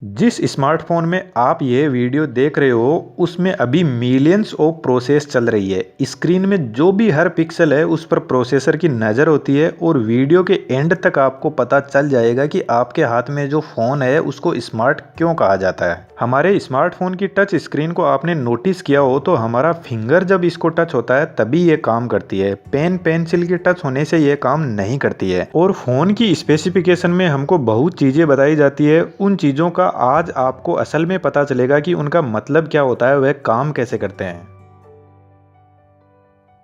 जिस स्मार्टफोन में आप ये वीडियो देख रहे हो उसमें अभी मिलियंस ऑफ प्रोसेस चल रही है। स्क्रीन में जो भी हर पिक्सल है उस पर प्रोसेसर की नज़र होती है और वीडियो के एंड तक आपको पता चल जाएगा कि आपके हाथ में जो फ़ोन है उसको स्मार्ट क्यों कहा जाता है। हमारे स्मार्टफोन की टच स्क्रीन को आपने नोटिस किया हो तो हमारा फिंगर जब इसको टच होता है तभी ये काम करती है। पेन पेंसिल की टच होने से ये काम नहीं करती है। और फ़ोन की स्पेसिफिकेशन में हमको बहुत चीज़ें बताई जाती है। उन चीज़ों का आज आपको असल में पता चलेगा कि उनका मतलब क्या होता है, वह काम कैसे करते हैं।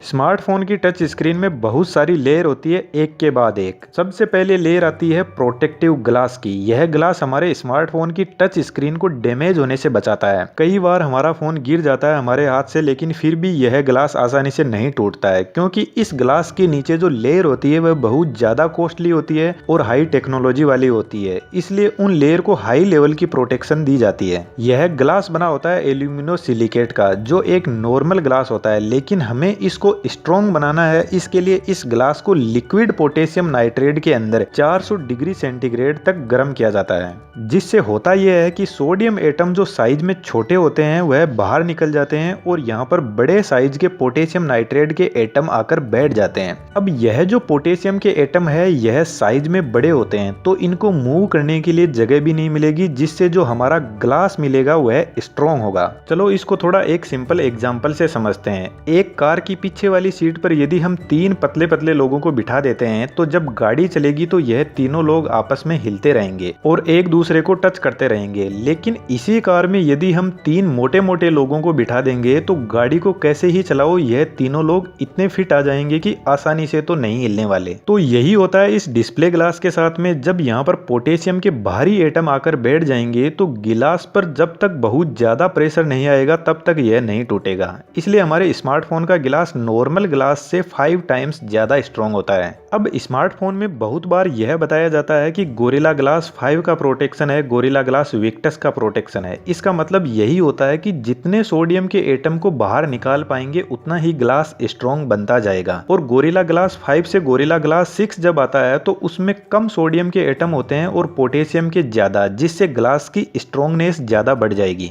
स्मार्टफोन की टच स्क्रीन में बहुत सारी लेयर होती है, एक के बाद एक। सबसे पहले लेयर आती है प्रोटेक्टिव ग्लास की। यह ग्लास हमारे स्मार्टफोन की टच स्क्रीन को डैमेज होने से बचाता है। कई बार हमारा फोन गिर जाता है हमारे हाथ से, लेकिन फिर भी यह ग्लास आसानी से नहीं टूटता है, क्योंकि इस ग्लास के नीचे जो लेयर होती है वह बहुत ज्यादा कॉस्टली होती है और हाई टेक्नोलॉजी वाली होती है। इसलिए उन लेयर को हाई लेवल की प्रोटेक्शन दी जाती है। यह ग्लास बना होता है एल्यूमिनो सिलिकेट का, जो एक नॉर्मल ग्लास होता है, लेकिन हमें इसको स्ट्रॉन्ग बनाना है। इसके लिए इस ग्लास को लिक्विड पोटेशियम नाइट्रेट के अंदर 400 डिग्री सेंटीग्रेड तक गर्म किया जाता है, जिससे होता यह है कि सोडियम एटम जो साइज में छोटे होते हैं वह बाहर निकल जाते हैं और यहाँ पर बड़े साइज के पोटेशियम नाइट्रेट के एटम आकर बैठ जाते हैं। अब यह जो पोटेशियम के एटम है यह साइज में बड़े होते हैं तो इनको मूव करने के लिए जगह भी नहीं मिलेगी, जिससे जो हमारा ग्लास मिलेगा वह स्ट्रॉन्ग होगा। चलो इसको थोड़ा एक सिंपल एग्जांपल से समझते हैं। एक कार की पीछे वाली सीट पर यदि हम तीन पतले पतले लोगों को बिठा देते हैं तो जब गाड़ी चलेगी तो यह तीनों लोग आपस में हिलते रहेंगे और एक दूसरे को टच करते रहेंगे। लेकिन इसी कार में यदि हम तीन मोटे मोटे लोगों को बिठा देंगे तो गाड़ी को कैसे ही चलाओ यह तीनों लोग इतने फिट आ जाएंगे कि आसानी से तो नहीं हिलने वाले। तो यही होता है इस डिस्प्ले ग्लास के साथ में। जब यहाँ पर पोटेशियम के भारी एटम आकर बैठ जाएंगे तो गिलास पर जब तक बहुत ज्यादा प्रेशर नहीं आएगा तब तक यह नहीं टूटेगा। इसलिए हमारे स्मार्टफोन का गिलास नॉर्मल ग्लास से 5 टाइम्स ज्यादा स्ट्रॉन्ग होता है। अब स्मार्टफोन में बहुत बार यह बताया जाता है कि गोरिल्ला ग्लास 5 का प्रोटेक्शन है, गोरिल्ला ग्लास विक्टस का प्रोटेक्शन है। इसका मतलब यही होता है कि जितने सोडियम के एटम को बाहर निकाल पाएंगे उतना ही ग्लास स्ट्रॉन्ग बनता जाएगा। और गोरिल्ला ग्लास 5 से गोरिल्ला ग्लास 6 जब आता है तो उसमें कम सोडियम के एटम होते हैं और पोटेशियम के ज्यादा, जिससे ग्लास की स्ट्रॉन्गनेस ज्यादा बढ़ जाएगी।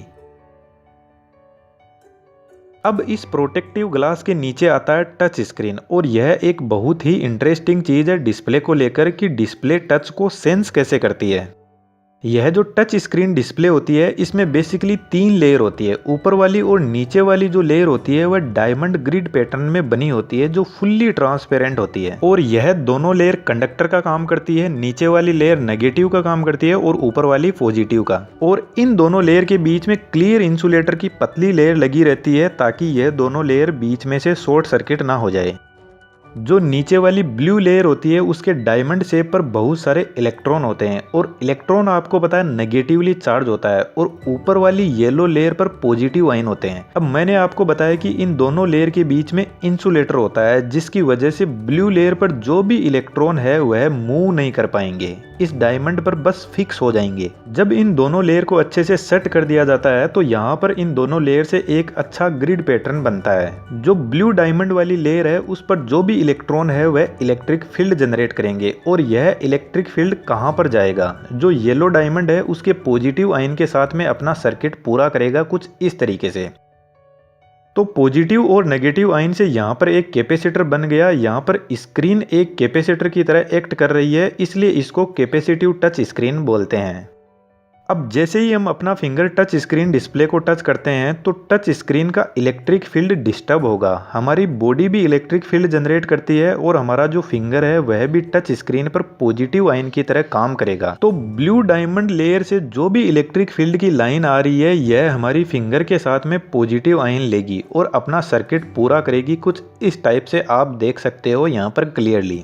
अब इस प्रोटेक्टिव ग्लास के नीचे आता है टच स्क्रीन, और यह एक बहुत ही इंटरेस्टिंग चीज है डिस्प्ले को लेकर कि डिस्प्ले टच को सेंस कैसे करती है। यह जो टच स्क्रीन डिस्प्ले होती है इसमें बेसिकली 3 लेयर होती है। ऊपर वाली और नीचे वाली जो लेयर होती है वह डायमंड ग्रिड पैटर्न में बनी होती है जो फुल्ली ट्रांसपेरेंट होती है, और यह दोनों लेयर कंडक्टर का काम करती है। नीचे वाली लेयर नेगेटिव का काम करती है और ऊपर वाली पॉजिटिव का। और इन दोनों लेयर के बीच में क्लियर इंसुलेटर की पतली लेयर लगी रहती है ताकि यह दोनों लेयर बीच में से शॉर्ट सर्किट ना हो जाए। जो नीचे वाली ब्लू लेयर होती है उसके डायमंड शेप पर बहुत सारे इलेक्ट्रॉन होते हैं, और इलेक्ट्रॉन आपको पता है नेगेटिवली चार्ज होता है, और ऊपर वाली येलो लेयर पर पॉजिटिव आयन होते हैं। अब मैंने आपको बताया कि इन दोनों लेयर के बीच में इंसुलेटर होता है, जिसकी वजह से ब्लू लेयर पर जो भी इलेक्ट्रॉन है वह मूव नहीं कर पाएंगे, इस डायमंड पर बस फिक्स हो जाएंगे। जब इन दोनों लेयर को अच्छे से सेट कर दिया जाता है तो यहाँ पर इन दोनों लेयर से एक अच्छा ग्रिड पैटर्न बनता है। जो ब्लू डायमंड वाली लेयर है उस पर जो भी इलेक्ट्रॉन है वह इलेक्ट्रिक फील्ड जनरेट करेंगे, और यह इलेक्ट्रिक फील्ड कहाँ पर जाएगा, जो येलो डायमंड है उसके पॉजिटिव आयन के साथ में अपना सर्किट पूरा करेगा कुछ इस तरीके से। तो पॉजिटिव और नेगेटिव आयन से यहाँ पर एक कैपेसिटर बन गया। यहाँ पर स्क्रीन एक कैपेसिटर की तरह एक्ट कर रही है, इसलिए इसको कैपेसिटिव टच स्क्रीन बोलते हैं। अब जैसे ही हम अपना फिंगर टच स्क्रीन डिस्प्ले को टच करते हैं तो टच स्क्रीन का इलेक्ट्रिक फील्ड डिस्टर्ब होगा। हमारी बॉडी भी इलेक्ट्रिक फील्ड जनरेट करती है और हमारा जो फिंगर है वह भी टच स्क्रीन पर पॉजिटिव आयन की तरह काम करेगा। तो ब्लू डायमंड लेयर से जो भी इलेक्ट्रिक फील्ड की लाइन आ रही है यह हमारी फिंगर के साथ में पॉजिटिव आयन लेगी और अपना सर्किट पूरा करेगी। कुछ इस टाइप से आप देख सकते हो यहाँ पर क्लियरली।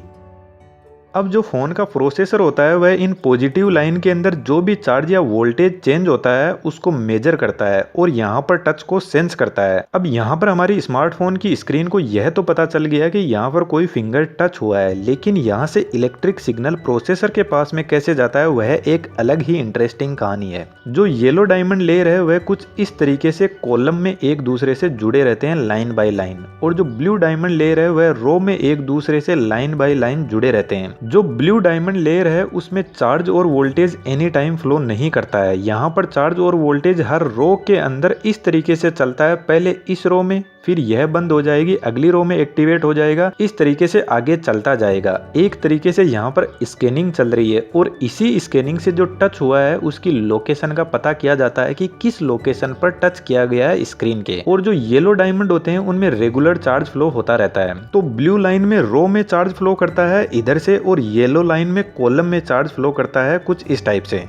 अब जो फ़ोन का प्रोसेसर होता है वह इन पॉजिटिव लाइन के अंदर जो भी चार्ज या वोल्टेज चेंज होता है उसको मेजर करता है और यहाँ पर टच को सेंस करता है। अब यहाँ पर हमारी स्मार्टफोन की स्क्रीन को यह तो पता चल गया कि यहाँ पर कोई फिंगर टच हुआ है, लेकिन यहाँ से इलेक्ट्रिक सिग्नल प्रोसेसर के पास में कैसे जाता है वह एक अलग ही इंटरेस्टिंग कहानी है। जो येलो डायमंड लेयर है वह कुछ इस तरीके से कॉलम में एक दूसरे से जुड़े रहते हैं लाइन बाय लाइन, और जो ब्लू डायमंड लेयर है वह रो में एक दूसरे से लाइन बाय लाइन जुड़े रहते हैं। जो ब्लू डायमंड लेयर है उसमें चार्ज और वोल्टेज एनी टाइम फ्लो नहीं करता है। यहाँ पर चार्ज और वोल्टेज हर रो के अंदर इस तरीके से चलता है, पहले इस रो में, फिर यह बंद हो जाएगी, अगली रो में एक्टिवेट हो जाएगा, इस तरीके से आगे चलता जाएगा। एक तरीके से यहाँ पर स्कैनिंग चल रही है और इसी स्कैनिंग से जो टच हुआ है उसकी लोकेशन का पता किया जाता है कि किस लोकेशन पर टच किया गया है स्क्रीन के। और जो येलो डायमंड होते हैं उनमें रेगुलर चार्ज फ्लो होता रहता है। तो ब्लू लाइन में रो में चार्ज फ्लो करता है इधर से और येलो लाइन में कॉलम में चार्ज फ्लो करता है कुछ इस टाइप से।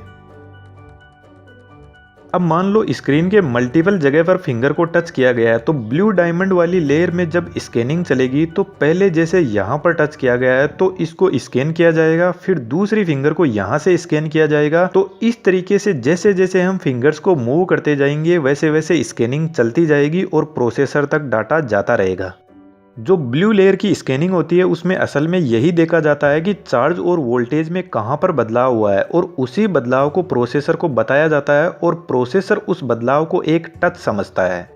अब मान लो स्क्रीन के मल्टीपल जगह पर फिंगर को टच किया गया है, तो ब्लू डायमंड वाली लेयर में जब स्कैनिंग चलेगी तो पहले जैसे यहाँ पर टच किया गया है तो इसको स्कैन किया जाएगा, फिर दूसरी फिंगर को यहाँ से स्कैन किया जाएगा। तो इस तरीके से जैसे जैसे हम फिंगर्स को मूव करते जाएंगे वैसे वैसे स्कैनिंग चलती जाएगी और प्रोसेसर तक डाटा जाता रहेगा। जो ब्लू लेयर की स्कैनिंग होती है उसमें असल में यही देखा जाता है कि चार्ज और वोल्टेज में कहाँ पर बदलाव हुआ है और उसी बदलाव को प्रोसेसर को बताया जाता है और प्रोसेसर उस बदलाव को एक टच समझता है।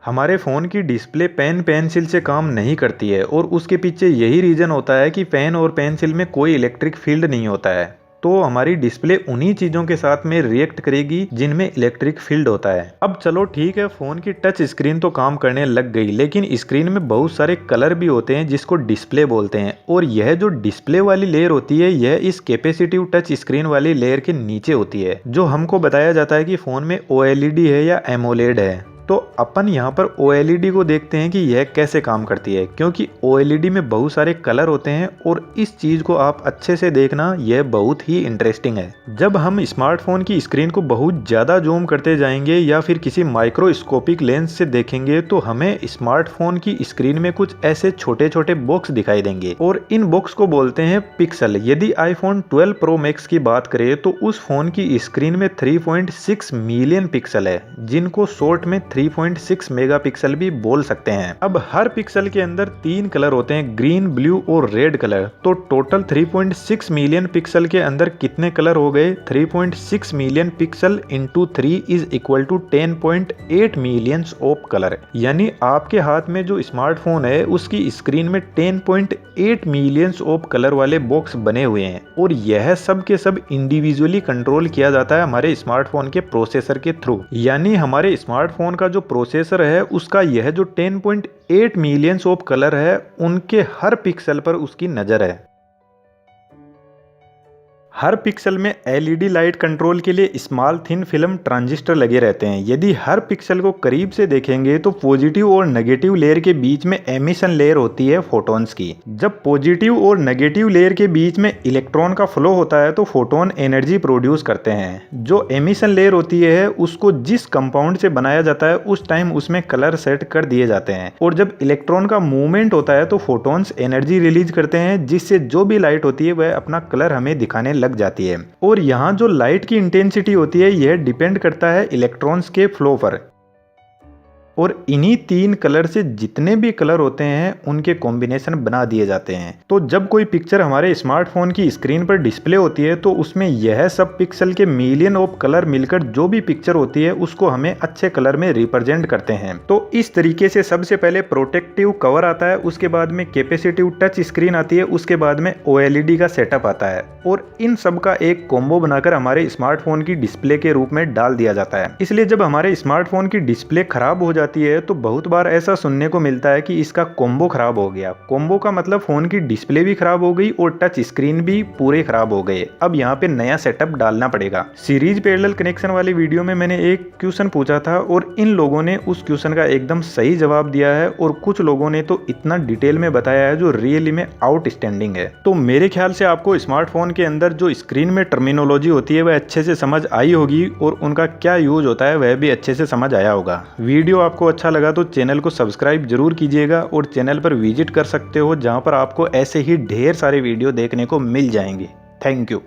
हमारे फ़ोन की डिस्प्ले पेन पेंसिल से काम नहीं करती है और उसके पीछे यही रीज़न होता है कि पेन और पेंसिल में कोई इलेक्ट्रिक फील्ड नहीं होता है। तो हमारी डिस्प्ले उन्हीं चीज़ों के साथ में रिएक्ट करेगी जिनमें इलेक्ट्रिक फील्ड होता है। अब चलो ठीक है, फ़ोन की टच स्क्रीन तो काम करने लग गई, लेकिन स्क्रीन में बहुत सारे कलर भी होते हैं जिसको डिस्प्ले बोलते हैं। और यह जो डिस्प्ले वाली लेयर होती है यह इस कैपेसिटिव टच स्क्रीन वाली लेयर के नीचे होती है, जो हमको बताया जाता है कि फ़ोन में OLED है या एमोलेड है। तो अपन यहाँ पर OLED को देखते हैं कि यह कैसे काम करती है, क्योंकि OLED में बहुत सारे कलर होते हैं और इस चीज़ को आप अच्छे से देखना, यह बहुत ही इंटरेस्टिंग है। जब हम स्मार्टफोन की स्क्रीन को बहुत ज़्यादा जूम करते जाएंगे या फिर किसी माइक्रोस्कोपिक लेंस से देखेंगे तो हमें स्मार्टफोन की स्क्रीन में कुछ ऐसे छोटे छोटे बॉक्स दिखाई देंगे और इन बॉक्स को बोलते हैं पिक्सल। यदि iPhone 12 Pro Max की बात करें तो उस फोन की स्क्रीन में 3.6 मिलियन पिक्सल है, जिनको शॉर्ट में 3.6 मेगापिक्सल भी बोल सकते हैं। अब हर पिक्सल के अंदर 3 कलर होते हैं, ग्रीन, ब्लू और रेड कलर। तो टोटल 3.6 मिलियन पिक्सल के अंदर कितने कलर हो गए? 3.6 million pixel into 3 is equal to 10.8 millions of colour. यानी आपके हाथ में जो स्मार्टफोन है उसकी स्क्रीन में 10.8 मिलियंस ऑफ कलर वाले बॉक्स बने हुए हैं और यह सब के सब इंडिविजुअली कंट्रोल किया जाता है हमारे स्मार्टफोन के प्रोसेसर के थ्रू। यानी हमारे स्मार्टफोन का जो प्रोसेसर है उसका यह जो 10.8 मिलियंस ऑफ कलर है उनके हर पिक्सल पर उसकी नजर है। हर पिक्सल में LED लाइट कंट्रोल के लिए स्मॉल थिन फिल्म ट्रांजिस्टर लगे रहते हैं। यदि हर पिक्सल को करीब से देखेंगे तो पॉजिटिव और नेगेटिव लेयर के बीच में एमिशन लेयर होती है फोटॉन्स की। जब पॉजिटिव और नेगेटिव लेयर के बीच में इलेक्ट्रॉन का फ्लो होता है तो फोटोन एनर्जी प्रोड्यूस करते हैं। जो एमिशन लेयर होती है उसको जिस कंपाउंड से बनाया जाता है उस टाइम उसमें कलर सेट कर दिए जाते हैं और जब इलेक्ट्रॉन का मूवमेंट होता है तो फोटॉन्स एनर्जी रिलीज करते हैं, जिससे जो भी लाइट होती है वह अपना कलर हमें दिखाने लग जाती है। और यहाँ जो लाइट की इंटेंसिटी होती है यह डिपेंड करता है इलेक्ट्रॉन्स के फ्लो पर। और इन्हीं 3 कलर से जितने भी कलर होते हैं उनके कॉम्बिनेशन बना दिए जाते हैं। तो जब कोई पिक्चर हमारे स्मार्टफोन की स्क्रीन पर डिस्प्ले होती है तो उसमें यह सब पिक्सल के मिलियन ऑफ कलर मिलकर जो भी पिक्चर होती है उसको हमें अच्छे कलर में रिप्रेजेंट करते हैं। तो इस तरीके से सबसे पहले प्रोटेक्टिव कवर आता है, उसके बाद में कैपेसिटिव टच स्क्रीन आती है, उसके बाद में OLED का सेटअप आता है और इन सब का एक कॉम्बो बनाकर हमारे स्मार्टफोन की डिस्प्ले के रूप में डाल दिया जाता है। इसलिए जब हमारे स्मार्टफोन की डिस्प्ले खराब हो जाती है तो बहुत बार ऐसा सुनने को मिलता है कि इसका कॉम्बो खराब हो गया। कॉम्बो का मतलब फोन की डिस्प्ले भी खराब हो गई और टच स्क्रीन भी पूरे खराब हो गए। अब यहाँ पे नया सेटअप डालना पड़ेगा। सीरीज पैरेलल कनेक्शन वाली वीडियो में मैंने एक क्वेश्चन पूछा था और इन लोगों ने उस क्वेश्चन का एकदम सही जवाब दिया है और कुछ लोगों ने तो इतना डिटेल में बताया है जो रियली में आउटस्टैंडिंग है। तो मेरे ख्याल से आपको स्मार्टफोन के अंदर जो स्क्रीन में टर्मिनोलॉजी होती है वह अच्छे से समझ आई होगी और उनका क्या यूज होता है वह भी अच्छे से समझ आया होगा। वीडियो आपको अच्छा लगा तो चैनल को सब्सक्राइब जरूर कीजिएगा और चैनल पर विजिट कर सकते हो जहां पर आपको ऐसे ही ढेर सारे वीडियो देखने को मिल जाएंगे। Thank you.